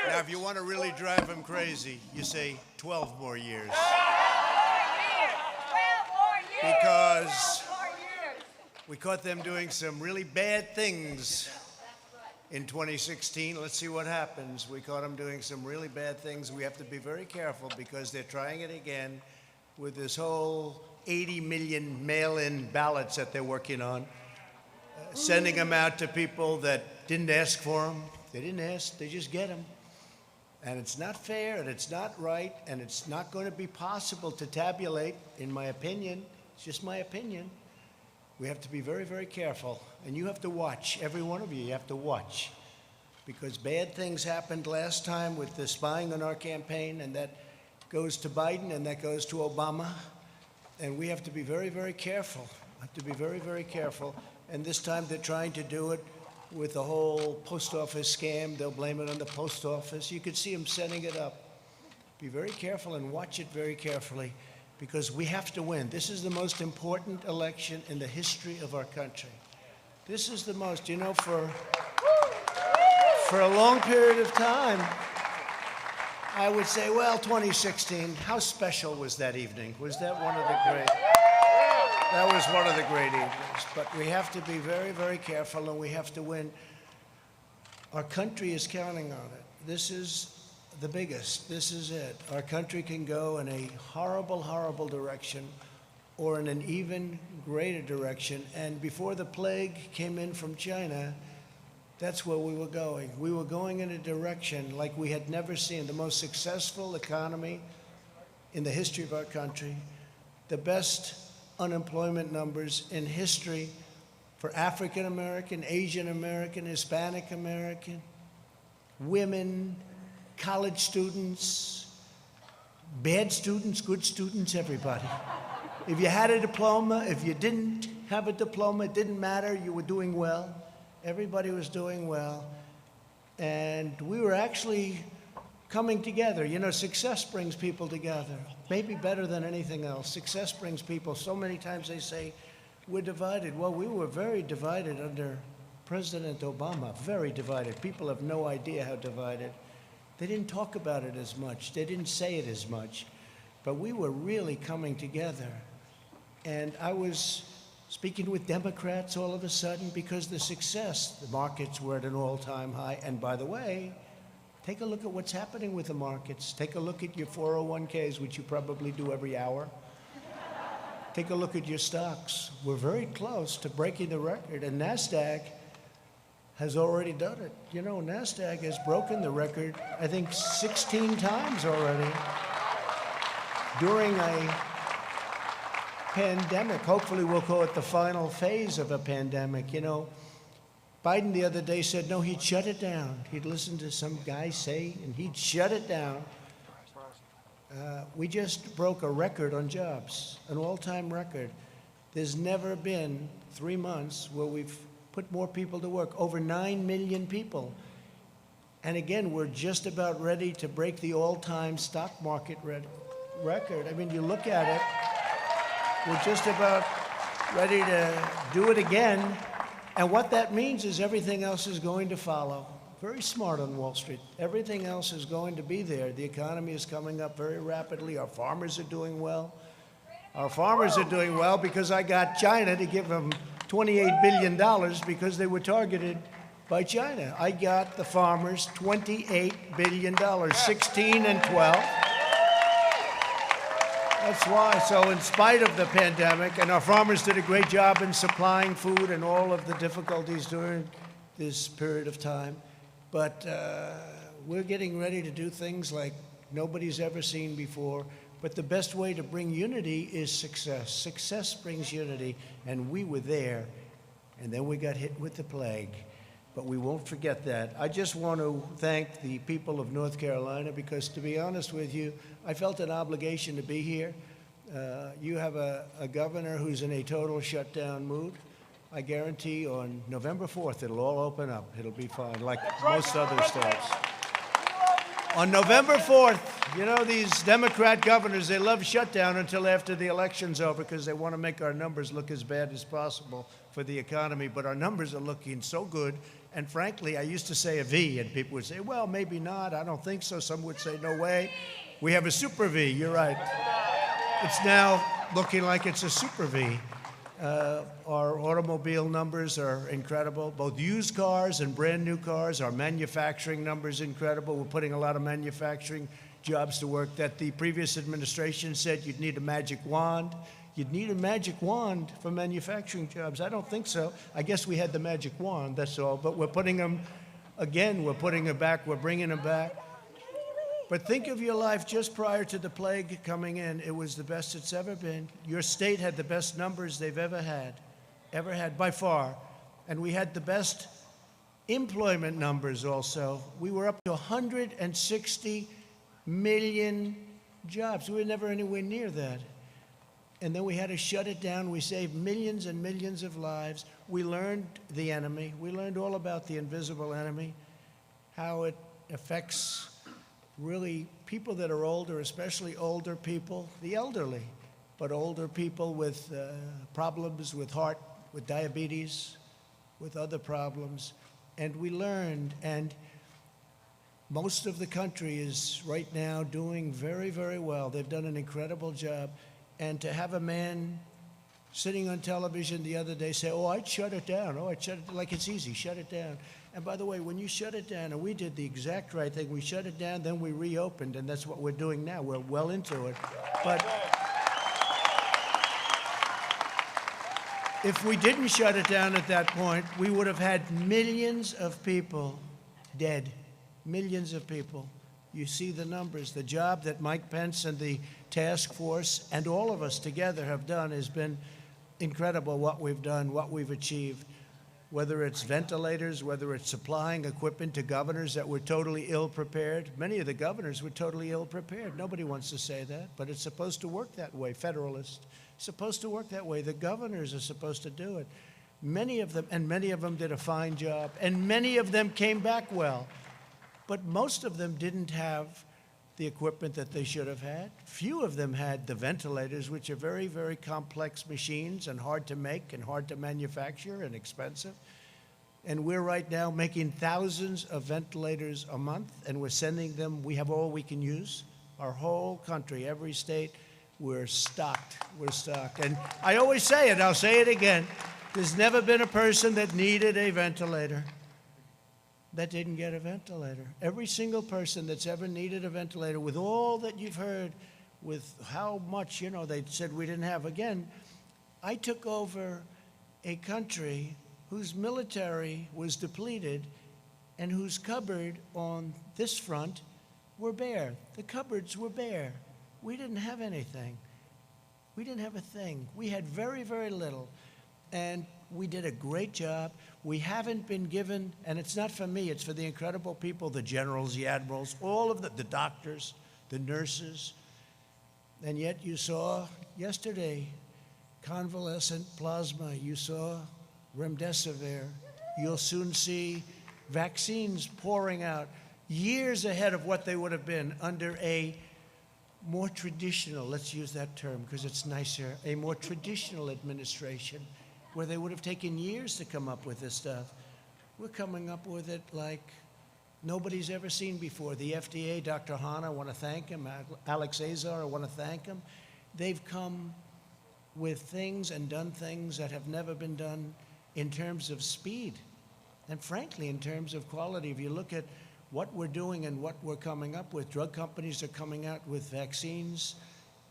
Now, if you want to really drive them crazy, you say 12 more years. 12 more years. Because 12 more years. we caught them doing some really bad things in 2016. Let's see what happens. We caught them doing some really bad things. We have to be very careful because they're trying it again with this whole 80 million mail-in ballots that they're working on, sending them out to people that didn't ask for them. They didn't ask, they just get them. And it's not fair, and it's not right, and it's not going to be possible to tabulate, in my opinion. It's just my opinion. We have to be very, very careful. And you have to watch, every one of you have to watch. Because bad things happened last time with the spying on our campaign, and that goes to Biden, and that goes to Obama. And we have to be very, very careful. Have to be very, very careful. And this time they're trying to do it with the whole post office scam. They'll blame it on the post office. You could see them setting it up. Be very careful and watch it very carefully because we have to win. This is the most important election in the history of our country. This is the most, you know, for a long period of time, I would say, well, 2016, how special was that evening? Was that one of the great? That was one of the great evenings. But we have to be very, very careful, and we have to win. Our country is counting on it. This is the biggest. This is it. Our country can go in a horrible, horrible direction or in an even greater direction. And before the plague came in from China, that's where we were going. We were going in a direction like we had never seen. The most successful economy in the history of our country, the best unemployment numbers in history for African American, Asian American, Hispanic American, women, college students, bad students, good students, everybody. If you had a diploma, if you didn't have a diploma, it didn't matter, you were doing well. Everybody was doing well. And we were actually coming together. You know, success brings people together, maybe better than anything else. Success brings people. So many times they say, we're divided. Well, we were very divided under President Obama, very divided. People have no idea how divided. They didn't talk about it as much. They didn't say it as much. But we were really coming together. And I was speaking with Democrats all of a sudden because the success, the markets were at an all-time high. And by the way, take a look at what's happening with the markets. Take a look at your 401ks, which you probably do every hour. Take a look at your stocks. We're very close to breaking the record, and NASDAQ has already done it. You know, NASDAQ has broken the record, I think, 16 times already during a pandemic. Hopefully we'll call it the final phase of a pandemic. You know, Biden the other day said, no, he'd shut it down. He'd listen to some guy say, and he'd shut it down. We just broke a record on jobs, an all-time record. There's never been 3 months where we've put more people to work, over 9 million people. And again, we're just about ready to break the all-time stock market record. I mean, you look at it, we're just about ready to do it again. And what that means is everything else is going to follow. Very smart on Wall Street. Everything else is going to be there. The economy is coming up very rapidly. Our farmers are doing well. Our farmers are doing well because I got China to give them $28 billion because they were targeted by China. I got the farmers $28 billion, 16 and 12. That's why. So in spite of the pandemic, and our farmers did a great job in supplying food and all of the difficulties during this period of time, but we're getting ready to do things like nobody's ever seen before. But the best way to bring unity is success. Success brings unity, and we were there, and then we got hit with the plague. But we won't forget that. I just want to thank the people of North Carolina because, to be honest with you, I felt an obligation to be here. You have a governor who's in a total shutdown mood. I guarantee on November 4th, it'll all open up. It'll be fine, like most other states. On November 4th, you know, these Democrat governors, they love shutdown until after the election's over because they want to make our numbers look as bad as possible for the economy. But our numbers are looking so good. And frankly, I used to say a V, and people would say, well, maybe not. I don't think so. Some would say, no way. We have a super V. You're right. It's now looking like it's a super V. Our automobile numbers are incredible, both used cars and brand new cars. Our manufacturing numbers incredible. We're putting a lot of manufacturing jobs to work that the previous administration said you'd need a magic wand. You'd need a magic wand for manufacturing jobs. I don't think so. I guess we had the magic wand, that's all. But we're putting them, again, we're putting them back, we're bringing them back. But think of your life just prior to the plague coming in. It was the best it's ever been. Your state had the best numbers they've ever had by far. And we had the best employment numbers also. We were up to 160 million jobs. We were never anywhere near that. And then we had to shut it down. We saved millions and millions of lives. We learned the enemy. We learned all about the invisible enemy, how it affects really people that are older, especially older people, the elderly, but older people with problems with heart, with diabetes, with other problems. And we learned, and most of the country is right now doing very, very well. They've done an incredible job. And to have a man sitting on television the other day say, oh, I'd shut it down. Oh, I'd shut it, like it's easy, shut it down. And by the way, when you shut it down, and we did the exact right thing, we shut it down, then we reopened, and that's what we're doing now. We're well into it. But if we didn't shut it down at that point, we would have had millions of people dead. Millions of people. You see the numbers. The job that Mike Pence and the task force and all of us together have done has been incredible, what we've done, what we've achieved. Whether it's ventilators, whether it's supplying equipment to governors that were totally ill-prepared. Many of the governors were totally ill-prepared. Nobody wants to say that, but it's supposed to work that way, Federalist. It's supposed to work that way. The governors are supposed to do it. Many of them did a fine job, and many of them came back well. But most of them didn't have the equipment that they should have had. Few of them had the ventilators, which are very, very complex machines and hard to make and hard to manufacture and expensive. And we're right now making thousands of ventilators a month, and we're sending them. We have all we can use. Our whole country, every state, we're stocked. We're stocked. And I always say it, I'll say it again. There's never been a person that needed a ventilator that didn't get a ventilator. Every single person that's ever needed a ventilator, with all that you've heard, with how much, they said we didn't have. Again, I took over a country whose military was depleted and whose cupboard on this front were bare. The cupboards were bare. We didn't have anything. We didn't have a thing. We had very, very little. And we did a great job. We haven't been given, and it's not for me, it's for the incredible people, the generals, the admirals, all of the doctors, the nurses. And yet you saw yesterday convalescent plasma. You saw remdesivir. You'll soon see vaccines pouring out years ahead of what they would have been under a more traditional, let's use that term because it's nicer, a more traditional administration, where they would have taken years to come up with this stuff. We're coming up with it like nobody's ever seen before. The FDA, Dr. Hahn, I want to thank him. Alex Azar, I want to thank him. They've come with things and done things that have never been done in terms of speed and frankly in terms of quality. If you look at what we're doing and what we're coming up with, drug companies are coming out with vaccines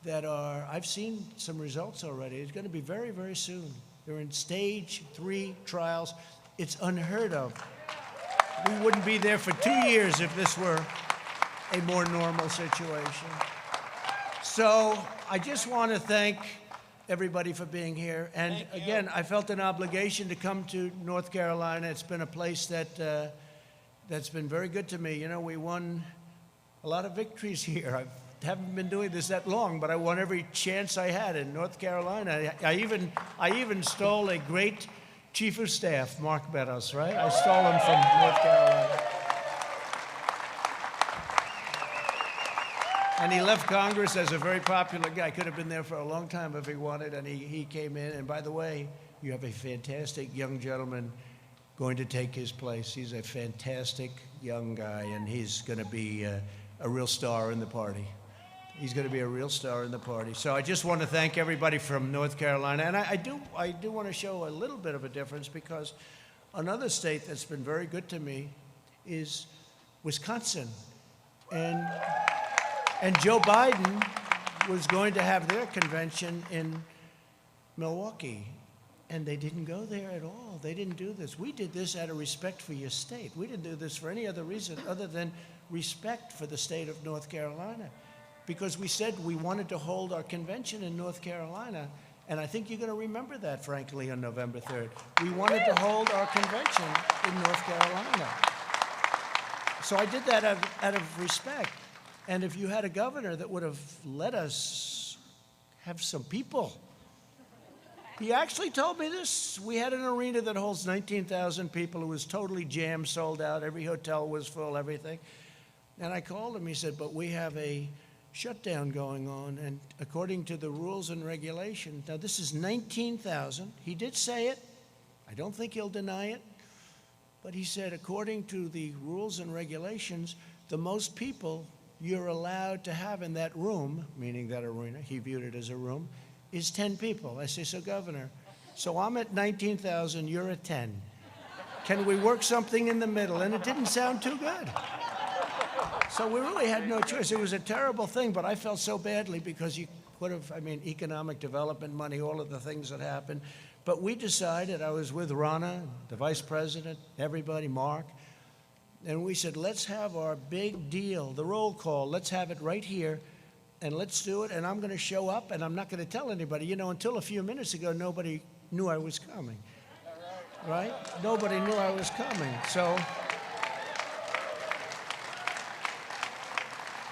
that are, I've seen some results already. It's going to be very, very soon. They're in stage 3 trials. It's unheard of. We wouldn't be there for 2 years if this were a more normal situation. So I just want to thank everybody for being here. And again, I felt an obligation to come to North Carolina. It's been a place that that's been very good to me. We won a lot of victories here. I haven't been doing this that long, but I won every chance I had in North Carolina. I even stole a great chief of staff, Mark Meadows, right? I stole him from North Carolina. And he left Congress as a very popular guy. Could have been there for a long time if he wanted, and he came in. And by the way, you have a fantastic young gentleman going to take his place. He's a fantastic young guy, and he's going to be a real star in the party. He's going to be a real star in the party. So I just want to thank everybody from North Carolina. And I do want to show a little bit of a difference, because another state that's been very good to me is Wisconsin. And Joe Biden was going to have their convention in Milwaukee, and they didn't go there at all. They didn't do this. We did this out of respect for your state. We didn't do this for any other reason other than respect for the state of North Carolina, because we said we wanted to hold our convention in North Carolina, and I think you're going to remember that, frankly, on November 3rd. We wanted to hold our convention in North Carolina. So I did that out of respect. And if you had a governor that would have let us have some people. He actually told me this. We had an arena that holds 19,000 people. It was totally jammed, sold out. Every hotel was full, everything. And I called him. He said, but we have a shutdown going on, and according to the rules and regulations, now this is 19,000. He did say it. I don't think he'll deny it. But he said, according to the rules and regulations, the most people you're allowed to have in that room, meaning that arena, he viewed it as a room, is 10 people. I say, so Governor, so I'm at 19,000, you're at 10. Can we work something in the middle? And it didn't sound too good. So we really had no choice. It was a terrible thing, but I felt so badly because you could have, economic development money, all of the things that happened. But we decided, I was with Rana, the vice president, everybody, Mark, and we said, let's have our big deal, the roll call. Let's have it right here, and let's do it. And I'm going to show up, and I'm not going to tell anybody. Until a few minutes ago, nobody knew I was coming, right? Nobody knew I was coming. So,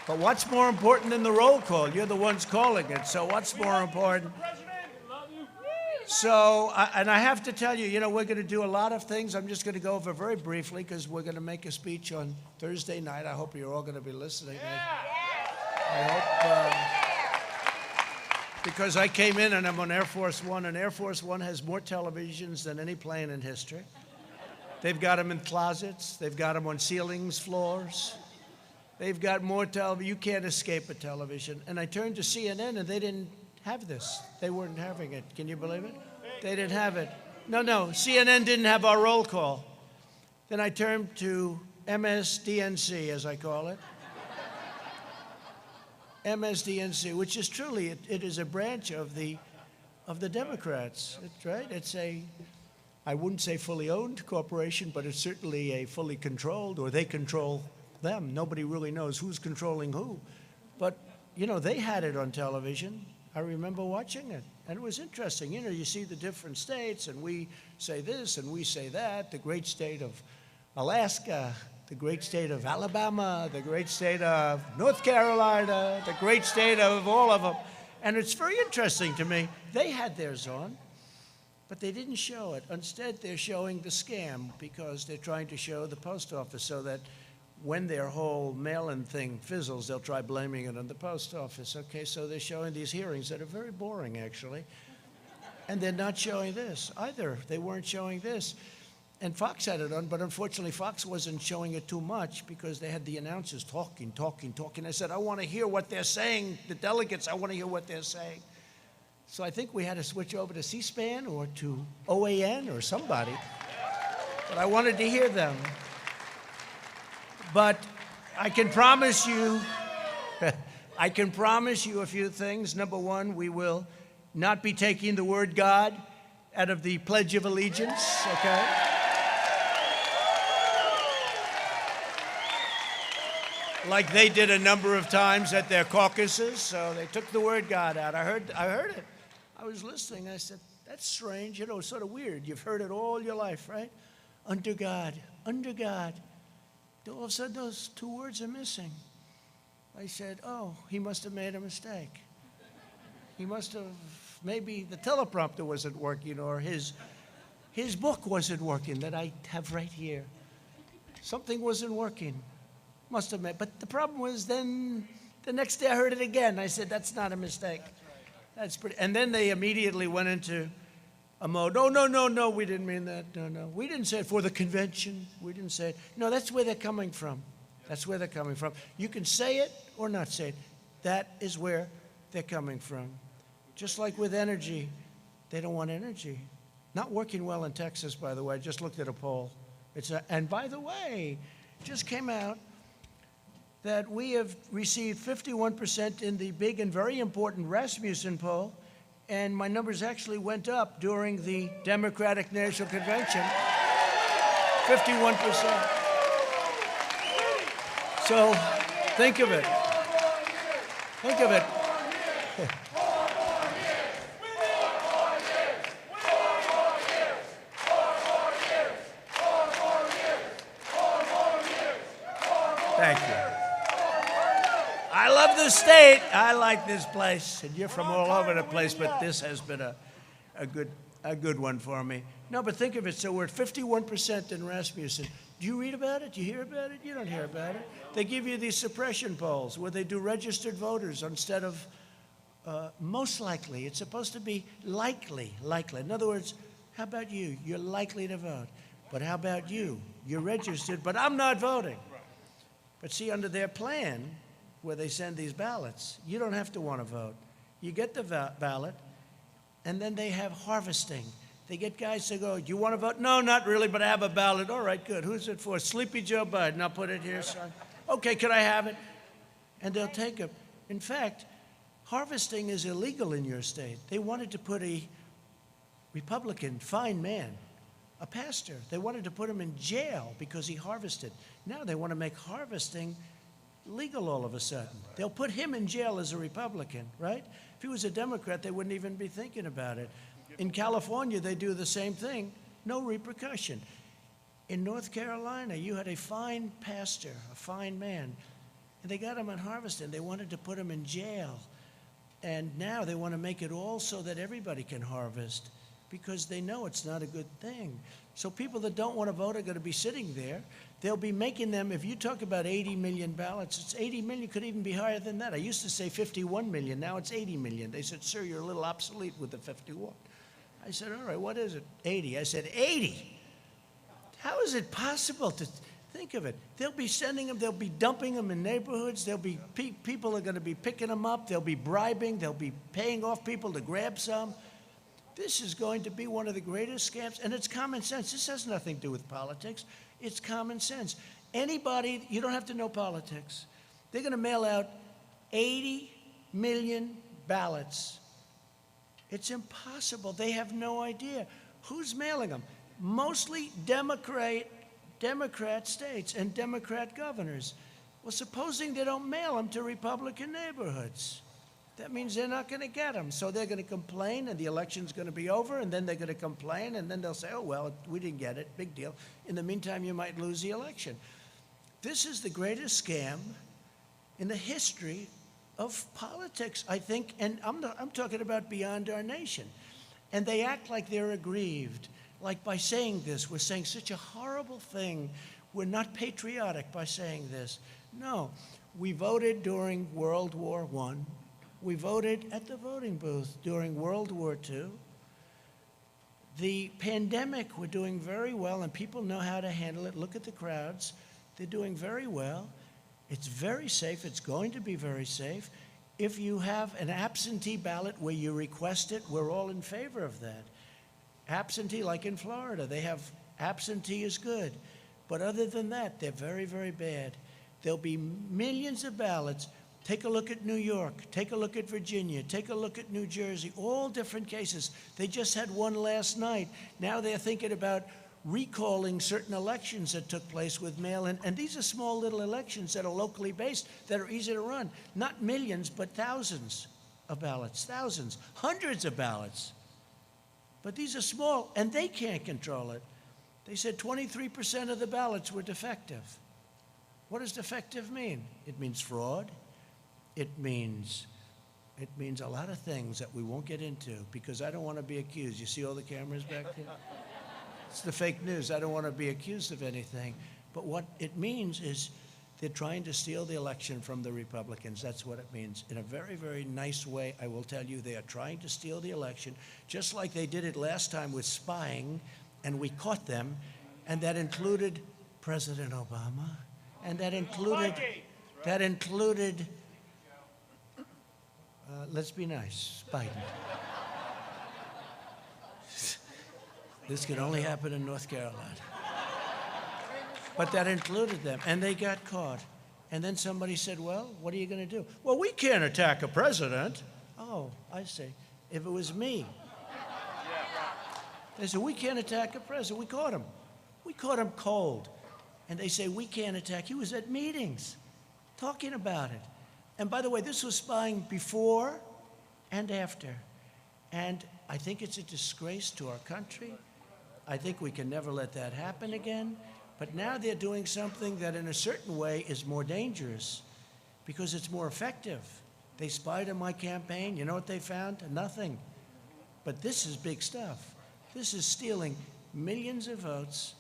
but what's more important than the roll call? You're the ones calling it, so what's more important? So, and I have to tell you, we're going to do a lot of things. I'm just going to go over very briefly because we're going to make a speech on Thursday night. I hope you're all going to be listening. I hope, because I came in and I'm on Air Force One, and Air Force One has more televisions than any plane in history. They've got them in closets. They've got them on ceilings, floors. They've got more television. You can't escape a television. And I turned to CNN, and they didn't have this. They weren't having it. Can you believe it? They didn't have it. No, CNN didn't have our roll call. Then I turned to MSDNC, as I call it. MSDNC, which is truly, it is a branch of the Democrats. That's right. It's I wouldn't say fully owned corporation, but it's certainly a fully controlled, or they control them. Nobody really knows who's controlling who. But, they had it on television. I remember watching it, and it was interesting. You see the different states, and we say this, and we say that. The great state of Alaska, the great state of Alabama, the great state of North Carolina, the great state of all of them. And it's very interesting to me. They had theirs on, but they didn't show it. Instead, they're showing the scam because they're trying to show the post office so that when their whole mail-in thing fizzles, they'll try blaming it on the post office. Okay, so they're showing these hearings that are very boring, actually. And they're not showing this either. They weren't showing this. And Fox had it on, but unfortunately, Fox wasn't showing it too much because they had the announcers talking. I said, I want to hear what they're saying. The delegates, I want to hear what they're saying. So I think we had to switch over to C-SPAN or to OAN or somebody. But I wanted to hear them. But I can promise you a few things. Number one, we will not be taking the word God out of the Pledge of Allegiance, okay? Like they did a number of times at their caucuses, so they took the word God out. I heard it. I was listening. I said, that's strange, it's sort of weird. You've heard it all your life, right? Under God, under God. All of a sudden, those two words are missing. I said, oh, he must have made a mistake. He must have, maybe the teleprompter wasn't working, or his book wasn't working that I have right here. Something wasn't working. Must have made, but the problem was then the next day I heard it again. I said, that's not a mistake. That's pretty. And then they immediately went into a mode. Oh, no, no, no, we didn't mean that. No, no. We didn't say it for the convention. We didn't say it. No, that's where they're coming from. That's where they're coming from. You can say it or not say it. That is where they're coming from. Just like with energy, they don't want energy. Not working well in Texas, by the way. I just looked at a poll. And by the way, just came out that we have received 51% in the big and very important Rasmussen poll, and my numbers actually went up during the Democratic National Convention, 51%. So think of it. Think of it. Thank you. I love this state. I like this place. And you're from all over the place, but this has been a good one for me. No, but think of it. So we're at 51% in Rasmussen. Do you read about it? Do you hear about it? You don't hear about it. They give you these suppression polls where they do registered voters instead of most likely. It's supposed to be likely. In other words, how about you? You're likely to vote. But how about you? You're registered, but I'm not voting. But see, under their plan, where they send these ballots, you don't have to want to vote. You get the ballot, and then they have harvesting. They get guys to go, do you want to vote? No, not really, but I have a ballot. All right, good. Who's it for? Sleepy Joe Biden. I'll put it here, son. Okay, could I have it? And they'll take it. In fact, harvesting is illegal in your state. They wanted to put a Republican, fine man, a pastor. They wanted to put him in jail because he harvested. Now they want to make harvesting legal all of a sudden. They'll put him in jail as a Republican, right? If he was a Democrat, they wouldn't even be thinking about it. In California, they do the same thing, no repercussion. In North Carolina, you had a fine pastor, a fine man, and they got him on harvesting. They wanted to put him in jail. And now they want to make it all so that everybody can harvest because they know it's not a good thing. So people that don't want to vote are going to be sitting there. They'll be making them, if you talk about 80 million ballots, it's 80 million, could even be higher than that. I used to say 51 million, now it's 80 million. They said, sir, you're a little obsolete with the 51. I said, all right, what is it? 80. I said, 80? How is it possible to think of it? They'll be sending them, they'll be dumping them in neighborhoods, there'll be people are going to be picking them up, they'll be bribing, they'll be paying off people to grab some. This is going to be one of the greatest scams, and it's common sense. This has nothing to do with politics. It's common sense. Anybody, you don't have to know politics. They're going to mail out 80 million ballots. It's impossible. They have no idea. Who's mailing them? Mostly Democrat states and Democrat governors. Well, supposing they don't mail them to Republican neighborhoods. That means they're not going to get them. So they're going to complain, and the election's going to be over, and then they're going to complain, and then they'll say, oh, well, we didn't get it. Big deal. In the meantime, you might lose the election. This is the greatest scam in the history of politics, I think, and I'm talking about beyond our nation. And they act like they're aggrieved, like by saying this, we're saying such a horrible thing. We're not patriotic by saying this. No, we voted during World War I. We voted at the voting booth during World War II. The pandemic, we're doing very well, and people know how to handle it. Look at the crowds. They're doing very well. It's very safe. It's going to be very safe. If you have an absentee ballot where you request it, we're all in favor of that. Absentee, like in Florida, they have absentee is good. But other than that, they're very, very bad. There'll be millions of ballots. Take a look at New York. Take a look at Virginia. Take a look at New Jersey. All different cases. They just had one last night. Now they're thinking about recalling certain elections that took place with mail-in. And these are small little elections that are locally based, that are easy to run. Not millions, but thousands of ballots. Thousands. Hundreds of ballots. But these are small, and they can't control it. They said 23% of the ballots were defective. What does defective mean? It means fraud. It means a lot of things that we won't get into because I don't want to be accused. You see all the cameras back there? It's the fake news. I don't want to be accused of anything. But what it means is They're trying to steal the election from the Republicans. That's what it means. In a very, very nice way, I will tell you, they are trying to steal the election, just like they did it last time with spying, and we caught them, and that included President Obama, and that included, let's be nice, Biden. This could only happen in North Carolina. But that included them, and they got caught. And then somebody said, well, what are you going to do? Well, we can't attack a president. Oh, I see. If it was me. They said, we can't attack a president. We caught him. We caught him cold. And they say, we can't attack. He was at meetings talking about it. And by the way, this was spying before and after. And I think it's a disgrace to our country. I think we can never let that happen again. But now they're doing something that in a certain way is more dangerous because it's more effective. They spied on my campaign. You know what they found? Nothing. But this is big stuff. This is stealing millions of votes,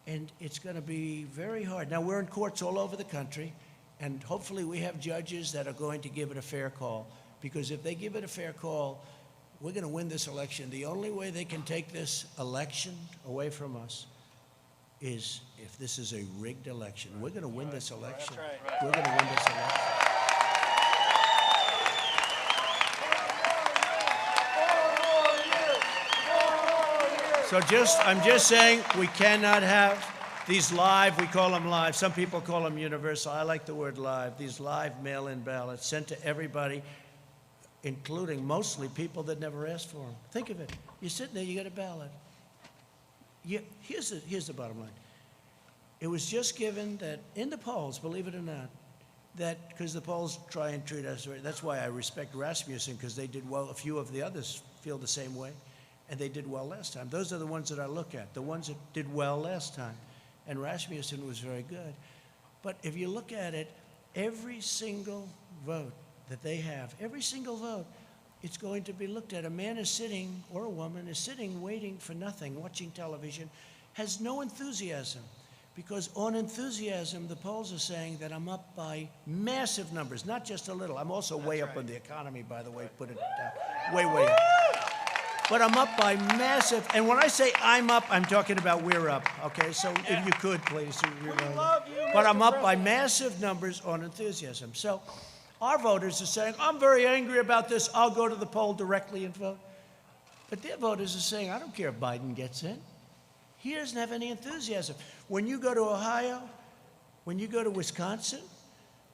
and it's going to be very hard. Now, we're in courts all over the country, and hopefully we have judges that are going to give it a fair call, because if they give it a fair call, we're going to win this election. The only way they can take this election away from us is if this is a rigged election. We're going to win this election. We're going to win this election. So I'm just saying we cannot have these live, we call them live, some people call them universal, I like the word live, these live mail-in ballots sent to everybody, including mostly people that never asked for them. Think of it. You're sitting there, you get a ballot. Here's the bottom line. It was just given that in the polls, believe it or not, that because the polls try and treat us right. That's why I respect Rasmussen, because they did well. A few of the others feel the same way, and they did well last time. Those are the ones that I look at, the ones that did well last time. And Rasmussen was very good. But if you look at it, every single vote that they have, every single vote, it's going to be looked at. A man is sitting, or a woman is sitting, waiting for nothing, watching television, has no enthusiasm. Because on enthusiasm, the polls are saying that I'm up by massive numbers, not just a little. I'm also way up on the economy, by the way, put it down. Way, way up. But I'm up by massive, and when I say I'm up, I'm talking about we're up, okay? So if you could, please. We love you, but I'm Mr. up by massive numbers on enthusiasm. So our voters are saying, I'm very angry about this. I'll go to the poll directly and vote. But their voters are saying, I don't care if Biden gets in. He doesn't have any enthusiasm. When you go to Ohio, when you go to Wisconsin,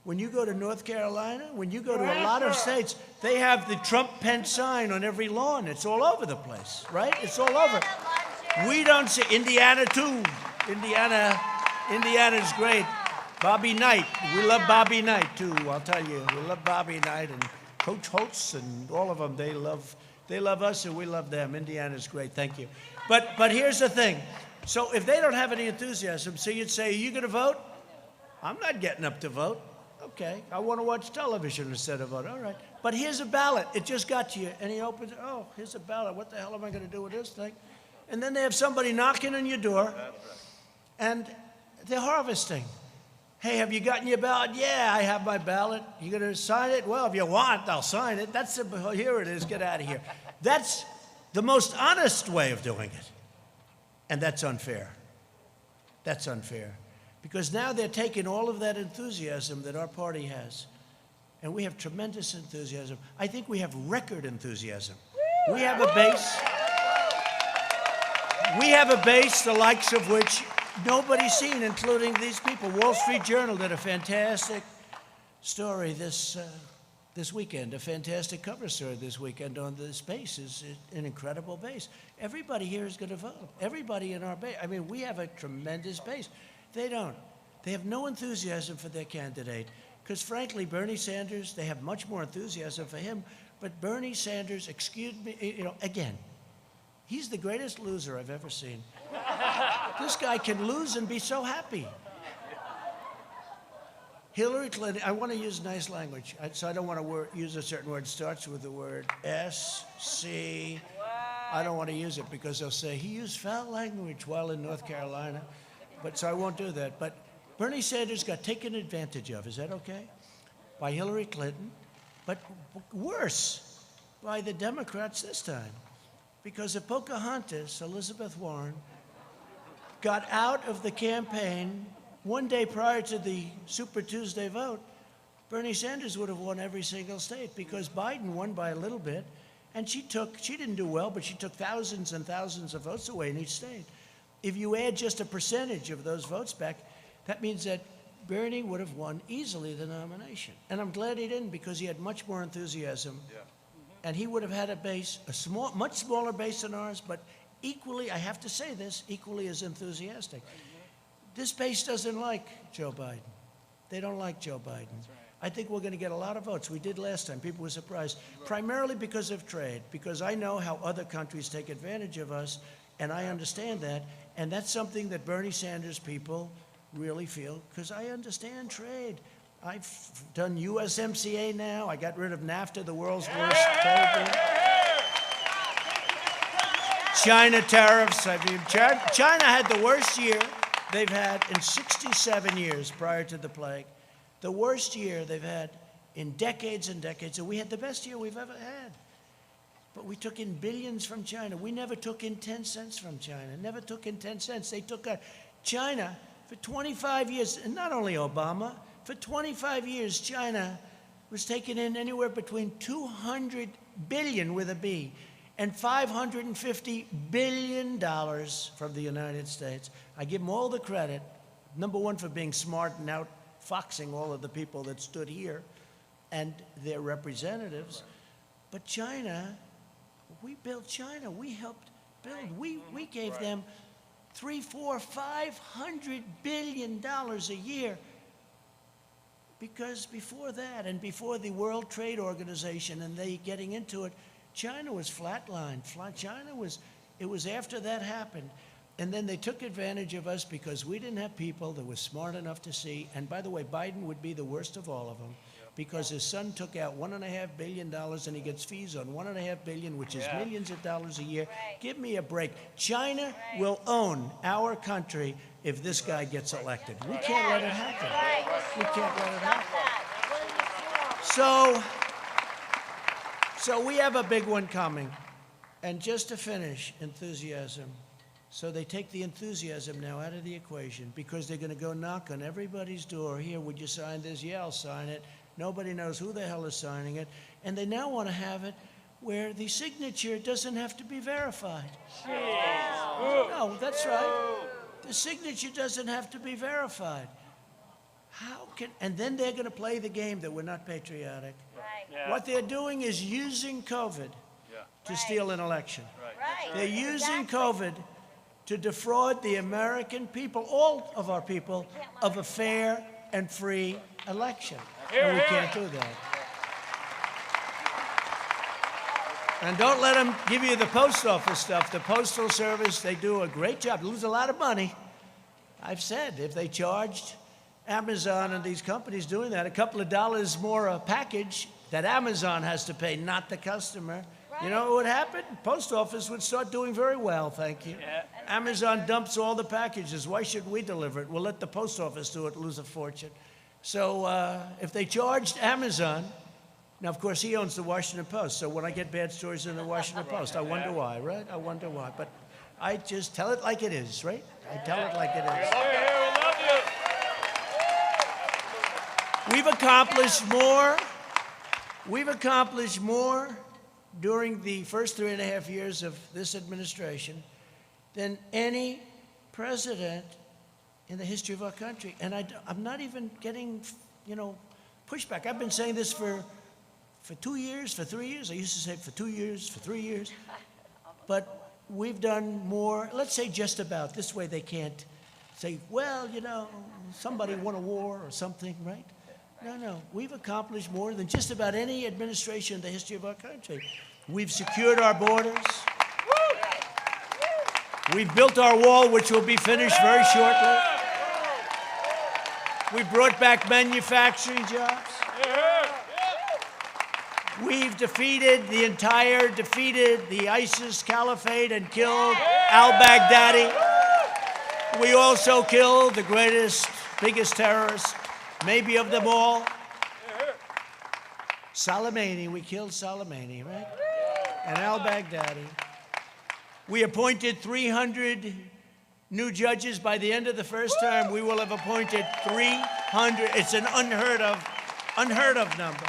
when you go to North Carolina, when you go to a lot of states, they have the Trump-Pence sign on every lawn. It's all over the place, right? It's all over. We don't see Indiana, too. Indiana's great. Bobby Knight. We love Bobby Knight, too, I'll tell you. We love Bobby Knight and Coach Holtz and all of them. They love us and we love them. Indiana's great. Thank you. But here's the thing. So if they don't have any enthusiasm, so you'd say, are you going to vote? I'm not getting up to vote. Okay, I want to watch television instead of vote. All right. But here's a ballot. It just got to you. And he opens it. Oh, here's a ballot. What the hell am I going to do with this thing? And then they have somebody knocking on your door, and they're harvesting. Hey, have you gotten your ballot? Yeah, I have my ballot. You going to sign it? Well, if you want, I'll sign it. Here it is. Get out of here. That's the most honest way of doing it. And that's unfair. That's unfair. Because now they're taking all of that enthusiasm that our party has, and we have tremendous enthusiasm. I think we have record enthusiasm. We have a base. We have a base the likes of which nobody's seen, including these people. Wall Street Journal did a fantastic story this weekend, a fantastic cover story this weekend on this base. Is an incredible base. Everybody here is going to vote. Everybody in our base. I mean, we have a tremendous base. They don't. They have no enthusiasm for their candidate. Because frankly, Bernie Sanders, they have much more enthusiasm for him. But Bernie Sanders, excuse me, again, he's the greatest loser I've ever seen. This guy can lose and be so happy. Hillary Clinton, I want to use nice language, so I don't want to use a certain word. It starts with the word S-C. I don't want to use it because they'll say he used foul language while in North Carolina. But so I won't do that. But Bernie Sanders got taken advantage of, is that okay? By Hillary Clinton, but worse, by the Democrats this time. Because if Pocahontas, Elizabeth Warren, got out of the campaign one day prior to the Super Tuesday vote, Bernie Sanders would have won every single state because Biden won by a little bit, and she didn't do well, but she took thousands and thousands of votes away in each state. If you add just a percentage of those votes back, that means that Bernie would have won easily the nomination. And I'm glad he didn't because he had much more enthusiasm. Yeah. And he would have had a base, much smaller base than ours, but equally, I have to say this, equally as enthusiastic. This base doesn't like Joe Biden. They don't like Joe Biden. I think we're going to get a lot of votes. We did last time. People were surprised, primarily because of trade, because I know how other countries take advantage of us, and I understand that. And that's something that Bernie Sanders people really feel, because I understand trade. I've done USMCA now. I got rid of NAFTA, the world's worst trade deal. China tariffs. I mean, China had the worst year they've had in 67 years prior to the plague. The worst year they've had in decades and decades. And we had the best year we've ever had. But we took in billions from China. We never took in 10 cents from China. Never took in 10 cents. They took China for 25 years, and not only Obama, for 25 years, China was taking in anywhere between $200 billion with a B and $550 billion from the United States. I give them all the credit, number one, for being smart and outfoxing all of the people that stood here and their representatives. But China, we built China. We helped build. We gave them $300, $400, $500 billion a year. Because before that, and before the World Trade Organization and they getting into it, China was flatlined. It was after that happened. And then they took advantage of us because we didn't have people that were smart enough to see. And by the way, Biden would be the worst of all of them because his son took out $1.5 billion and he gets fees on $1.5 billion, which is millions of dollars a year. Give me a break. China will own our country if this guy gets elected. We can't let it happen. We can't let it happen. So we have a big one coming. And just to finish, enthusiasm. So they take the enthusiasm now out of the equation because they're going to go knock on everybody's door. Here, would you sign this? Yeah, I'll sign it. Nobody knows who the hell is signing it. And they now want to have it where the signature doesn't have to be verified. No, that's right. The signature doesn't have to be verified. And then they're going to play the game that we're not patriotic. What they're doing is using COVID to steal an election. They're using COVID to defraud the American people, all of our people, of a fair and free election. And we can't do that. And don't let them give you the post office stuff. The Postal Service, they do a great job. They lose a lot of money. I've said if they charged Amazon and these companies doing that a couple of dollars more a package that Amazon has to pay, not the customer, you know what would happen? Post office would start doing very well, thank you. Amazon dumps all the packages. Why should we deliver it? We'll let the post office do it, lose a fortune. So if they charged Amazon, now, of course, he owns the Washington Post, so when I get bad stories in the Washington Post, I wonder why, right? I wonder why. But I just tell it like it is, right? I tell it like it is. We've accomplished more during the first 3.5 years of this administration than any president in the history of our country. And I'm not even getting, pushback. I've been saying this for 2 years, for 3 years. I used to say it for 2 years, for 3 years. But we've done more, let's say just about. This way they can't say, well, somebody won a war or something, right? No. We've accomplished more than just about any administration in the history of our country. We've secured our borders. We've built our wall, which will be finished very shortly. We brought back manufacturing jobs. We've defeated the ISIS caliphate and killed al-Baghdadi. We also killed the greatest biggest terrorist, maybe of them all. Soleimani, we killed Soleimani, right? And al-Baghdadi. We appointed 300 new judges. By the end of the first term, we will have appointed 300. It's an unheard of number.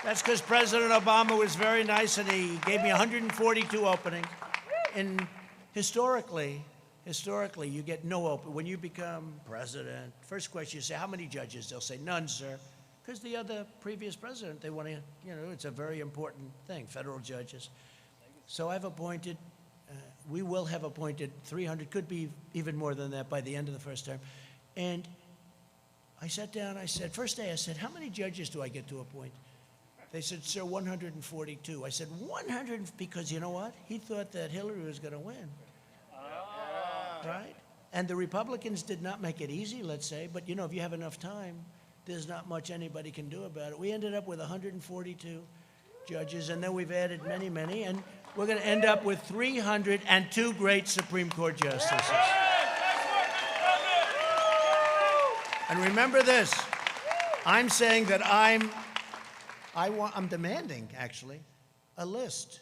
That's because President Obama was very nice and he gave me 142 openings. And historically, you get no open. When you become president, first question you say, how many judges? They'll say, none, sir. Because the other previous president, they want to, it's a very important thing, federal judges. So I've appointed, we will have appointed 300, could be even more than that by the end of the first term. And I sat down, I said, first day I said, how many judges do I get to appoint? They said, sir, 142. I said, 100, because you know what? He thought that Hillary was going to win. Right? And the Republicans did not make it easy, let's say, but if you have enough time, there's not much anybody can do about it. We ended up with 142 judges, and then we've added many, many, and we're going to end up with 302 great Supreme Court justices. And remember this, I'm saying that I'm demanding, actually, a list.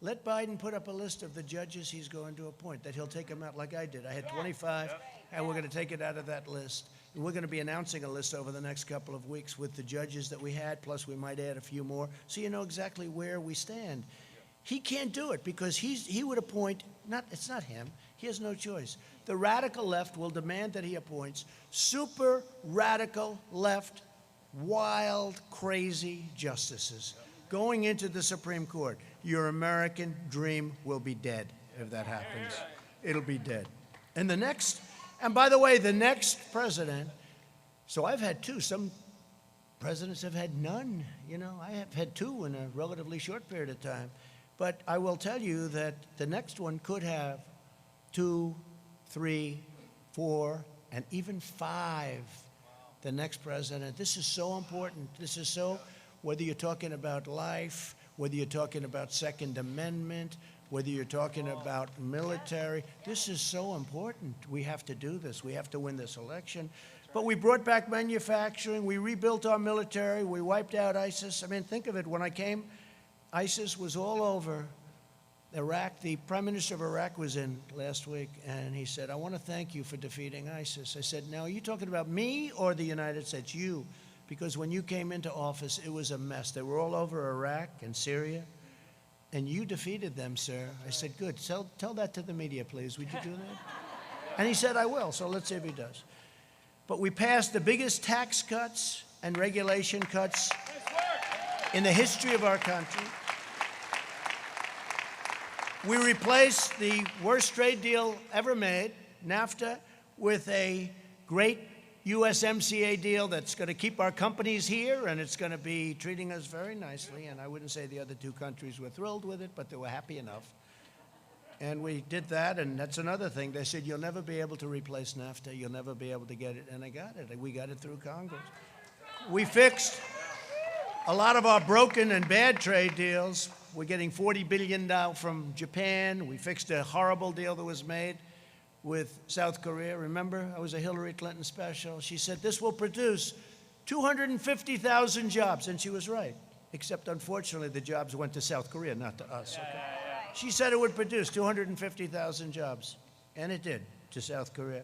Let Biden put up a list of the judges he's going to appoint, that he'll take them out like I did. I had 25, and we're going to take it out of that list. And we're going to be announcing a list over the next couple of weeks with the judges that we had, plus we might add a few more, so you know exactly where we stand. He can't do it because he would appoint, it's not him, he has no choice. The radical left will demand that he appoints super radical left, wild, crazy justices going into the Supreme Court. Your American dream will be dead if that happens. It'll be dead. And by the way, the next president, so I've had two. Some presidents have had none. I have had two in a relatively short period of time. But I will tell you that the next one could have 2, 3, 4, and even 5. The next president. This is so important. This is so, whether you're talking about life, whether you're talking about Second Amendment, whether you're talking about military, this is so important. We have to do this. We have to win this election. But we brought back manufacturing. We rebuilt our military. We wiped out ISIS. I mean, think of it. When I came, ISIS was all over Iraq. The Prime Minister of Iraq was in last week, and he said, I want to thank you for defeating ISIS. I said, now, are you talking about me or the United States? You. Because when you came into office, it was a mess. They were all over Iraq and Syria, and you defeated them, sir. I said, good. Tell that to the media, please. Would you do that? And he said, I will, so let's see if he does. But we passed the biggest tax cuts and regulation cuts in the history of our country. We replaced the worst trade deal ever made, NAFTA, with a great USMCA deal that's going to keep our companies here, and it's going to be treating us very nicely. And I wouldn't say the other two countries were thrilled with it, but they were happy enough. And we did that, and that's another thing. They said, you'll never be able to replace NAFTA. You'll never be able to get it. And I got it. We got it through Congress. We fixed a lot of our broken and bad trade deals. We're getting $40 billion now from Japan. We fixed a horrible deal that was made with South Korea. Remember, I was a Hillary Clinton special. She said, this will produce 250,000 jobs. And she was right, except unfortunately the jobs went to South Korea, not to us. Okay? She said it would produce 250,000 jobs, and it did, to South Korea.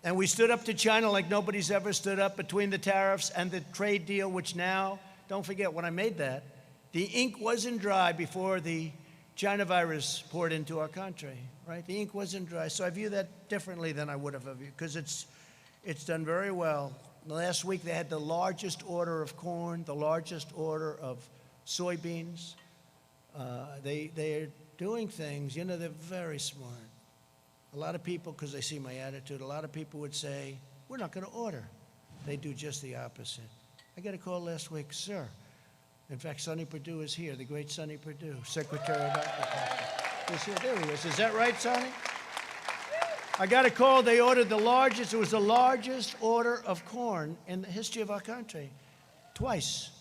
And we stood up to China like nobody's ever stood up between the tariffs and the trade deal, which now, don't forget, when I made that, the ink wasn't dry before the China virus poured into our country, right? The ink wasn't dry. So I view that differently than I would have viewed, because it's done very well. Last week, they had the largest order of corn, the largest order of soybeans. They're doing things, they're very smart. A lot of people, because they see my attitude, a lot of people would say, we're not going to order. They do just the opposite. I got a call last week, sir. In fact, Sonny Perdue is here, the great Sonny Perdue, Secretary of Agriculture. He's here. There he is. Is that right, Sonny? I got a call. They ordered it was the largest order of corn in the history of our country. Twice.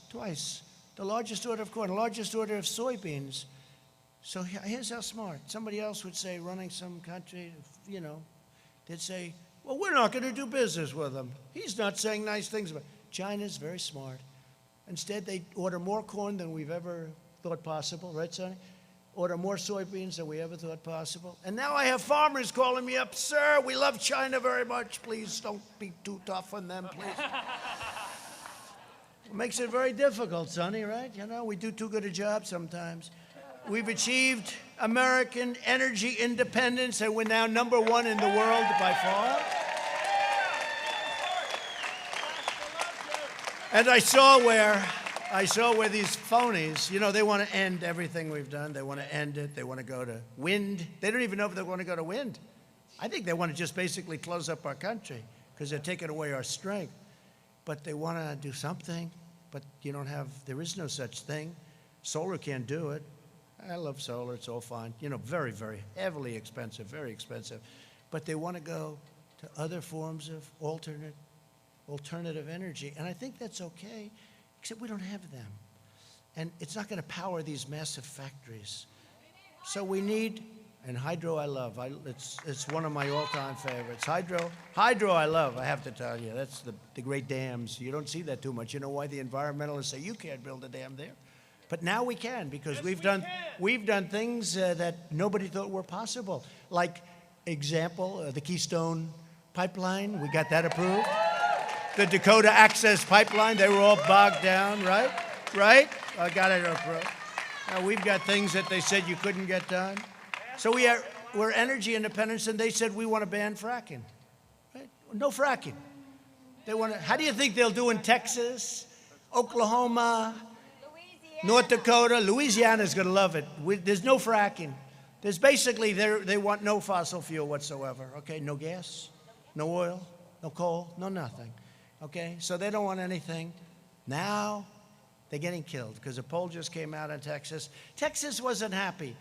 The largest order of corn, the largest order of soybeans. So here's how smart. Somebody else would say, running some country, they'd say, Well, we're not going to do business with him. He's not saying nice things about China's very smart. Instead, they order more corn than we've ever thought possible, right, Sonny? Order more soybeans than we ever thought possible. And now I have farmers calling me up, sir, we love China very much. Please don't be too tough on them, please. It makes it very difficult, Sonny, right? You know, we do too good a job sometimes. We've achieved American energy independence, and we're now #1 in the world by far. And I saw where these phonies, you know, they want to end everything we've done. They want to end it. They want to go to wind. They don't even know if they want to go to wind. I think they want to just basically close up our country because they're taking away our strength. But they want to do something, but there is no such thing. Solar can't do it. I love solar. It's all fine. You know, very, very heavily expensive, very expensive. But they want to go to other forms of alternative energy. And I think that's okay, except we don't have them. And it's not going to power these massive factories. So we need, and hydro I love. It's one of my all-time favorites. Hydro I love, I have to tell you. That's the great dams. You don't see that too much. You know why? The environmentalists say you can't build a dam there. But now we can, because we've done things that nobody thought were possible. Like, example, the Keystone Pipeline, we got that approved. The Dakota Access Pipeline, they were all bogged down, right? Right? I got it approved. Now we've got things that they said you couldn't get done. So we're energy independent, and they said we want to ban fracking. Right? No fracking. How do you think they'll do in Texas, Oklahoma, North Dakota? Louisiana's going to love it. There's no fracking. There's basically, they want no fossil fuel whatsoever, okay? No gas, no oil, no coal, no nothing, okay? So they don't want anything. Now they're getting killed because a poll just came out in Texas. Texas wasn't happy.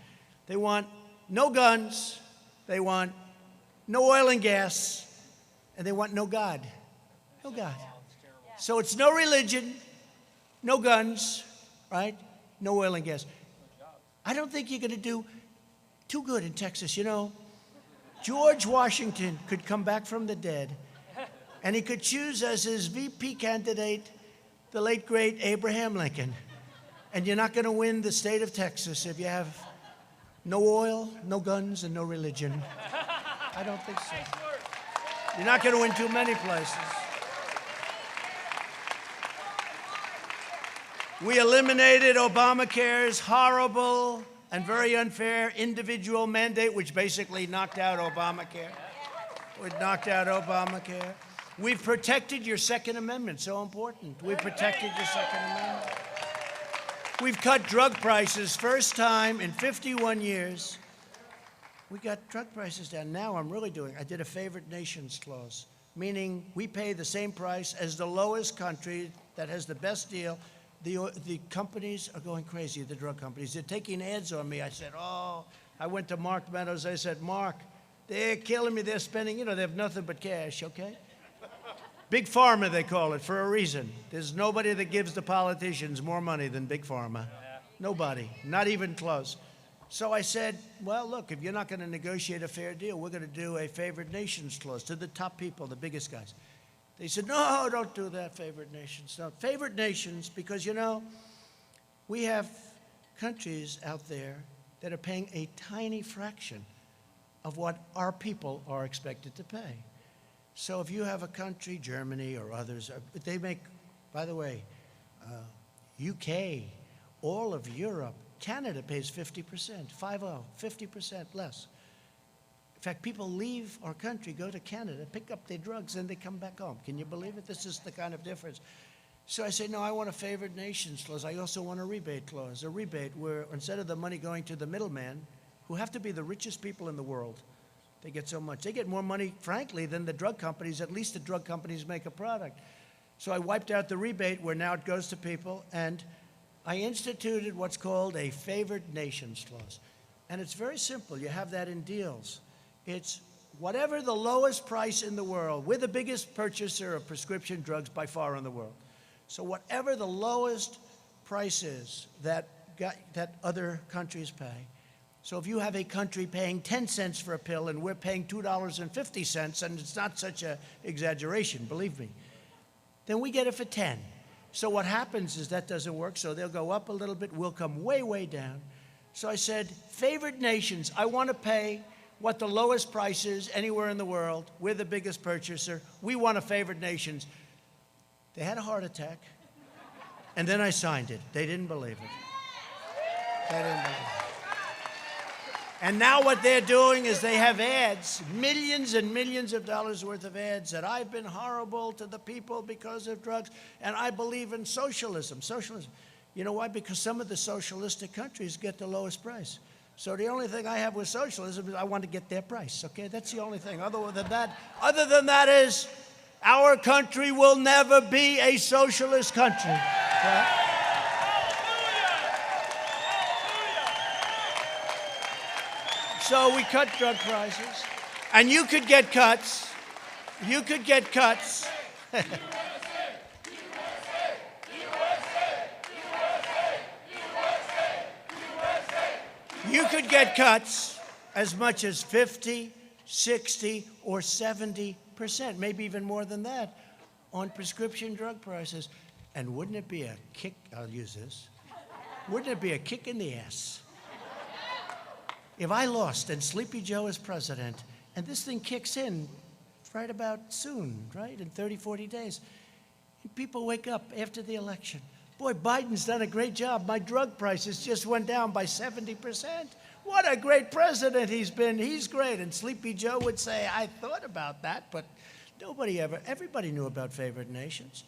They want no guns, they want no oil and gas, and they want no God. No God. So it's no religion, no guns, right? No oil and gas. I don't think you're going to do too good in Texas. You know, George Washington could come back from the dead, and he could choose as his VP candidate the late, great Abraham Lincoln. And you're not going to win the state of Texas if you have no oil, no guns, and no religion. I don't think so. You're not going to win too many places. We eliminated Obamacare's horrible and very unfair individual mandate, which basically knocked out Obamacare. It knocked out Obamacare. We've protected your Second Amendment, so important. We've protected your Second Amendment. We've cut drug prices, first time in 51 years. We got drug prices down. Now I did a favored nations clause, meaning we pay the same price as the lowest country that has the best deal. The companies are going crazy, the drug companies. They're taking ads on me. I said, I went to Mark Meadows. I said, Mark, they're killing me. They're spending, they have nothing but cash, okay? Big Pharma, they call it, for a reason. There's nobody that gives the politicians more money than Big Pharma. Nobody, not even close. So I said, well, look, if you're not going to negotiate a fair deal, we're going to do a favored nations clause to the top people, the biggest guys. They said, no, don't do that, favored nations. No, favored nations, because, we have countries out there that are paying a tiny fraction of what our people are expected to pay. So if you have a country, Germany or others, they make, by the way, UK, all of Europe, Canada pays 50%, 50% less. In fact, people leave our country, go to Canada, pick up their drugs, and they come back home. Can you believe it? This is the kind of difference. So I say, no, I want a favored nations clause. I also want a rebate clause, a rebate where instead of the money going to the middleman, who have to be the richest people in the world, they get so much. They get more money, frankly, than the drug companies. At least the drug companies make a product. So I wiped out the rebate where now it goes to people, and I instituted what's called a favored nations clause. And it's very simple. You have that in deals. It's whatever the lowest price in the world. We're the biggest purchaser of prescription drugs by far in the world. So whatever the lowest price is that other countries pay, So if you have a country paying 10 cents for a pill and we're paying $2.50, and it's not such an exaggeration, believe me, then we get it for 10. So what happens is that doesn't work, so they'll go up a little bit, we'll come way, way down. So I said, favored nations, I want to pay what the lowest price is anywhere in the world. We're the biggest purchaser. We want a favored nations. They had a heart attack, and then I signed it. They didn't believe it. They didn't believe it. And now what they're doing is they have ads, millions and millions of dollars worth of ads that I've been horrible to the people because of drugs, and I believe in socialism. Socialism. You know why? Because some of the socialistic countries get the lowest price. So the only thing I have with socialism is I want to get their price, okay? That's the only thing. Other than that is our country will never be a socialist country. Okay? So we cut drug prices, and you could get cuts. You could get cuts. You could get cuts as much as 50, 60, or 70%, maybe even more than that, on prescription drug prices. And wouldn't it be a kick, I'll use this, wouldn't it be a kick in the ass if I lost and Sleepy Joe is president and this thing kicks in right about soon, right, in 30, 40 days, and people wake up after the election. Boy, Biden's done a great job. My drug prices just went down by 70%. What a great president he's been. He's great. And Sleepy Joe would say, I thought about that, but everybody knew about favored nations.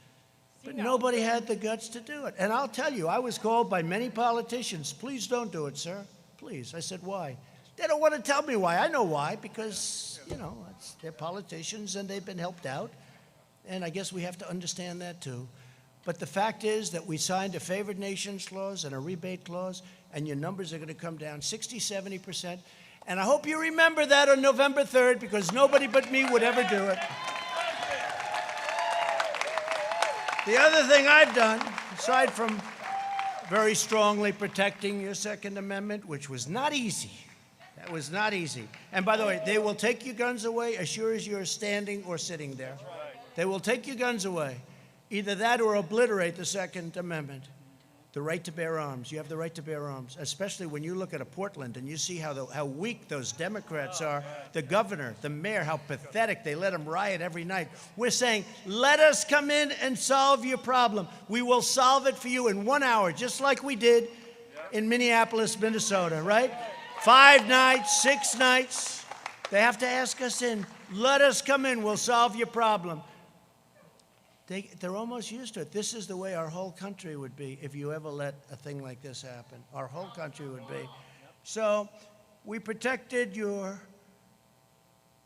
But nobody had the guts to do it. And I'll tell you, I was called by many politicians, please don't do it, sir. Please. I said, why? They don't want to tell me why. I know why, because, you know, they're politicians and they've been helped out. And I guess we have to understand that too. But the fact is that we signed a favored nations clause and a rebate clause, and your numbers are going to come down 60, 70%. And I hope you remember that on November 3rd, because nobody but me would ever do it. The other thing I've done, aside from very strongly protecting your Second Amendment, which was not easy. That was not easy. And by the way, they will take your guns away as sure as you're standing or sitting there. They will take your guns away. Either that or obliterate the Second Amendment, the right to bear arms. You have the right to bear arms, especially when you look at a Portland and you see how weak those Democrats are. The governor, the mayor, how pathetic. They let them riot every night. We're saying, let us come in and solve your problem. We will solve it for you in 1 hour, just like we did in Minneapolis, Minnesota, right? 5 nights, 6 nights. They have to ask us in. Let us come in. We'll solve your problem. They're almost used to it. This is the way our whole country would be if you ever let a thing like this happen. Our whole country would be. So we protected your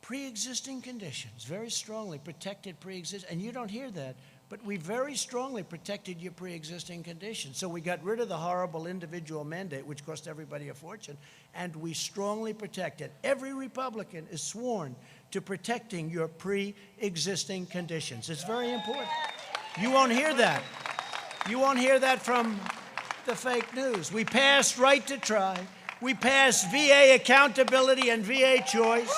pre-existing conditions, very strongly protected pre-existing, and you don't hear that, but we very strongly protected your pre-existing conditions. So we got rid of the horrible individual mandate, which cost everybody a fortune, and we strongly protected. Every Republican is sworn to protecting your pre-existing conditions. It's very important. You won't hear that. You won't hear that from the fake news. We passed right to try. We passed VA accountability and VA choice.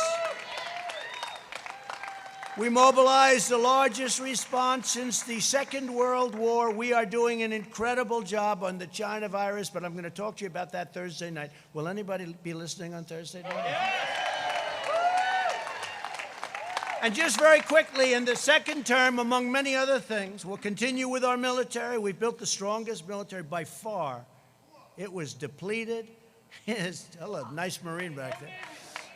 We mobilized the largest response since the Second World War. We are doing an incredible job on the China virus, but I'm going to talk to you about that Thursday night. Will anybody be listening on Thursday night? And just very quickly, in the second term, among many other things, we'll continue with our military. We've built the strongest military by far. It was depleted. Hello, nice Marine back there.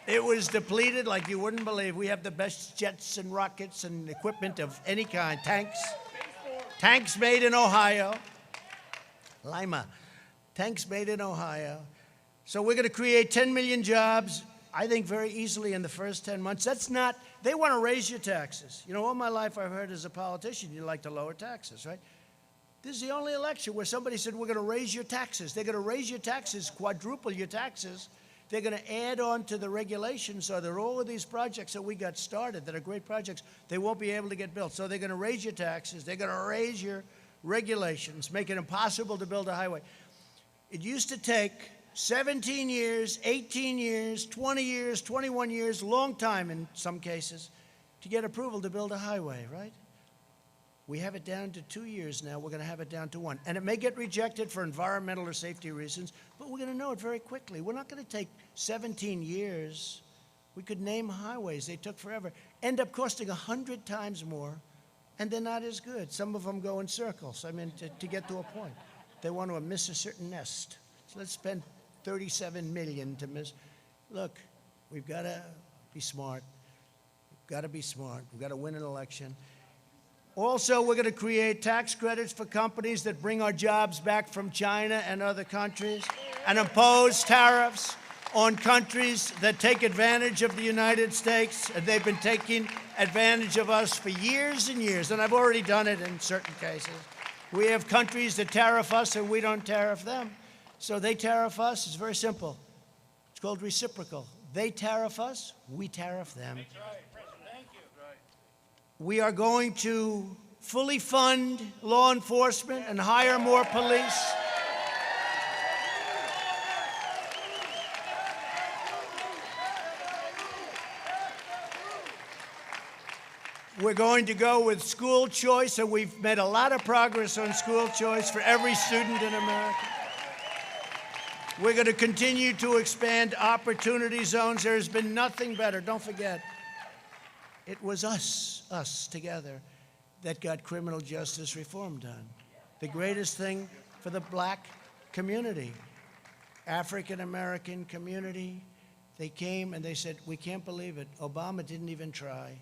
It was depleted like you wouldn't believe. We have the best jets and rockets and equipment of any kind. Tanks made in Ohio. Lima. Tanks made in Ohio. So we're going to create 10 million jobs, I think very easily in the first 10 months. That's not, they want to raise your taxes. You know, all my life I've heard as a politician, you like to lower taxes, right? This is the only election where somebody said, we're going to raise your taxes. They're going to raise your taxes, quadruple your taxes. They're going to add on to the regulations so that all of these projects that we got started that are great projects, they won't be able to get built. So they're going to raise your taxes. They're going to raise your regulations, make it impossible to build a highway. It used to take 17 years, 18 years, 20 years, 21 years, long time in some cases, to get approval to build a highway, right? We have it down to 2 years now. We're going to have it down to 1. And it may get rejected for environmental or safety reasons, but we're going to know it very quickly. We're not going to take 17 years. We could name highways. They took forever. End up costing 100 times more, and they're not as good. Some of them go in circles, I mean, to get to a point. They want to miss a certain nest. So let's spend $37 million to miss. Look, we've got to be smart. We've got to be smart. We've got to win an election. Also, we're going to create tax credits for companies that bring our jobs back from China and other countries and impose tariffs on countries that take advantage of the United States. And they've been taking advantage of us for years and years, and I've already done it in certain cases. We have countries that tariff us and we don't tariff them. So they tariff us. It's very simple. It's called reciprocal. They tariff us, we tariff them. That's right. Thank you. Right. We are going to fully fund law enforcement and hire more police. We're going to go with school choice, and we've made a lot of progress on school choice for every student in America. We're going to continue to expand opportunity zones. There has been nothing better. Don't forget, it was us together, that got criminal justice reform done. The greatest thing for the black community, African-American community. They came and they said, we can't believe it. Obama didn't even try.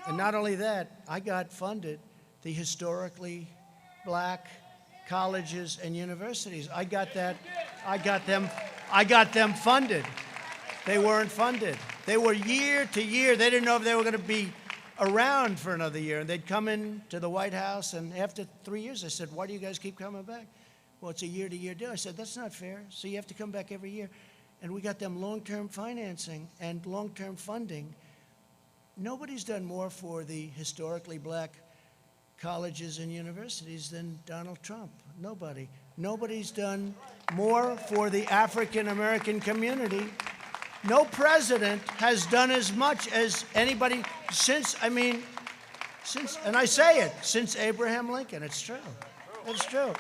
And not only that, I got funded the historically black colleges and universities. I got them funded. They weren't funded. They were year to year. They didn't know if they were going to be around for another year. And they'd come in to the White House, and after 3 years, I said, why do you guys keep coming back? Well, it's a year-to-year deal. I said, that's not fair. So you have to come back every year. And we got them long-term financing and long-term funding. Nobody's done more for the historically black colleges and universities than Donald Trump. Nobody. Nobody's done more for the African-American community. No president has done as much as anybody since Abraham Lincoln. It's true. It's true.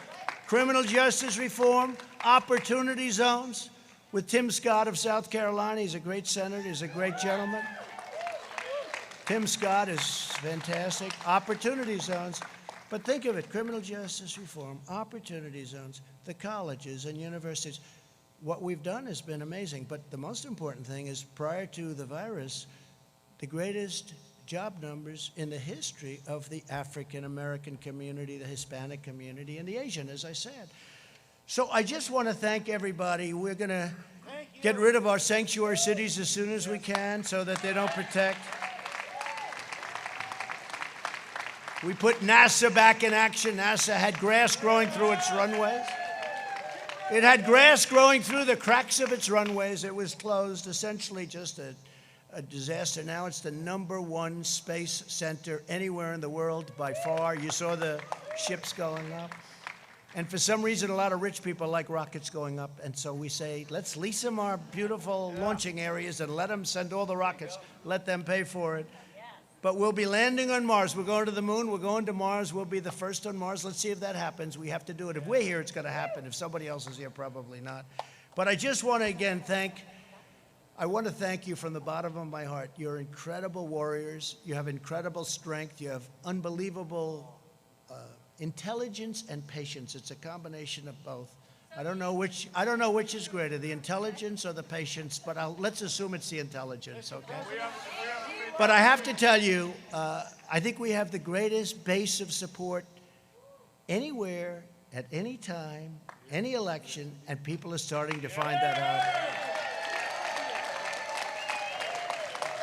Criminal justice reform, opportunity zones with Tim Scott of South Carolina. He's a great senator. He's a great gentleman. Tim Scott is fantastic. Opportunity zones. But think of it, criminal justice reform, opportunity zones, the colleges and universities. What we've done has been amazing. But the most important thing is, prior to the virus, the greatest job numbers in the history of the African-American community, the Hispanic community, and the Asian, as I said. So I just want to thank everybody. We're going to get rid of our sanctuary cities as soon as we can so that they don't protect. We put NASA back in action. NASA had grass growing through its runways. It had grass growing through the cracks of its runways. It was closed, essentially just a disaster. Now it's the #1 space center anywhere in the world by far. You saw the ships going up. And for some reason, a lot of rich people like rockets going up. And so we say, let's lease them our beautiful launching areas and let them send all the rockets. Let them pay for it. But we'll be landing on Mars. We're going to the moon. We're going to Mars. We'll be the first on Mars. Let's see if that happens. We have to do it. If we're here, it's going to happen. If somebody else is here, probably not. But I just want to, again, thank you from the bottom of my heart. You're incredible warriors. You have incredible strength. You have unbelievable intelligence and patience. It's a combination of both. I don't know which is greater, the intelligence or the patience, but let's assume it's the intelligence, okay? But I have to tell you, I think we have the greatest base of support anywhere, at any time, any election, and people are starting to find that out.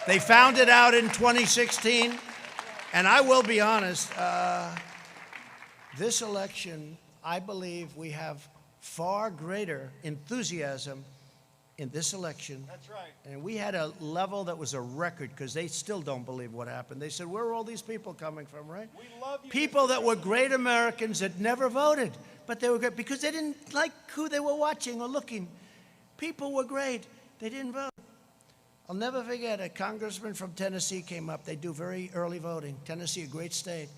They found it out in 2016, and I will be honest, this election, I believe we have far greater enthusiasm in this election. That's right. And we had a level that was a record, because they still don't believe what happened. They said, where are all these people coming from, right? We love you. People that were great Americans that never voted, but they were good because they didn't like who they were watching or looking. People were great. They didn't vote. I'll never forget, a congressman from Tennessee came up. They do very early voting. Tennessee, a great state.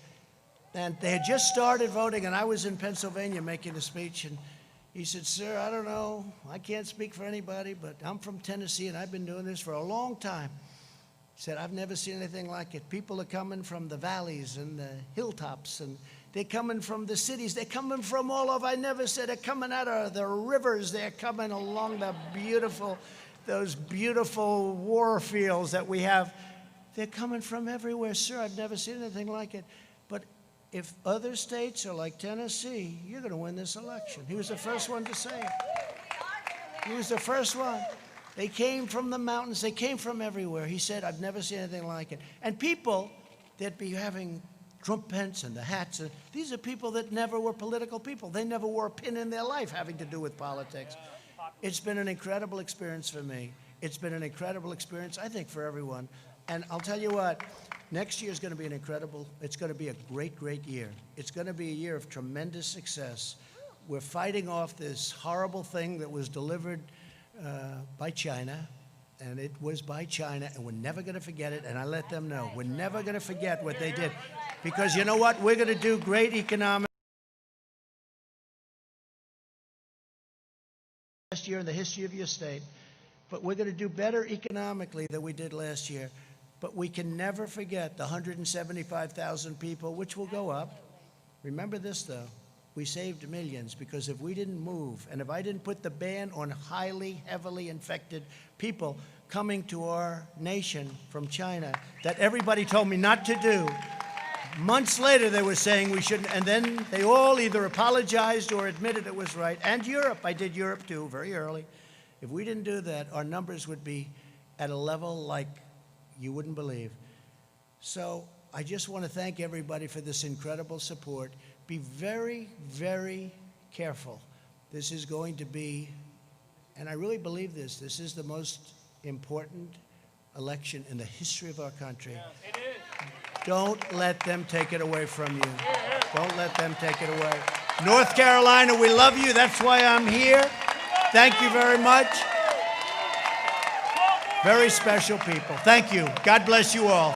And they had just started voting, and I was in Pennsylvania making a speech, and he said, sir, I don't know, I can't speak for anybody, but I'm from Tennessee, and I've been doing this for a long time. He said, I've never seen anything like it. People are coming from the valleys and the hilltops, and they're coming from the cities. They're coming from all over. I never said they're coming out of the rivers. They're coming along those beautiful war fields that we have. They're coming from everywhere. Sir, I've never seen anything like it. But if other states are like Tennessee, you're going to win this election. He was the first one to say it. He was the first one. They came from the mountains. They came from everywhere. He said, I've never seen anything like it. And people that be having Trump pants and the hats, these are people that never were political people. They never wore a pin in their life having to do with politics. It's been an incredible experience for me. It's been an incredible experience, I think, for everyone. And I'll tell you what, next year is going to be it's going to be a great, great year. It's going to be a year of tremendous success. We're fighting off this horrible thing that was delivered by China, and it was by China, and we're never going to forget it, and I let them know. We're never going to forget what they did. Because you know what? We're going to do great economic last year in the history of your state, but we're going to do better economically than we did last year. But we can never forget the 175,000 people, which will go up. Remember this, though. We saved millions, because if we didn't move, and if I didn't put the ban on highly, heavily infected people coming to our nation from China, that everybody told me not to do, months later they were saying we shouldn't, and then they all either apologized or admitted it was right. And Europe, I did Europe too, very early. If we didn't do that, our numbers would be at a level like you wouldn't believe. So I just want to thank everybody for this incredible support. Be very, very careful. This is going to be, and I really believe this is the most important election in the history of our country. It is. Don't let them take it away from you. Don't let them take it away. North Carolina, we love you. That's why I'm here. Thank you very much. Very special people. Thank you. God bless you all.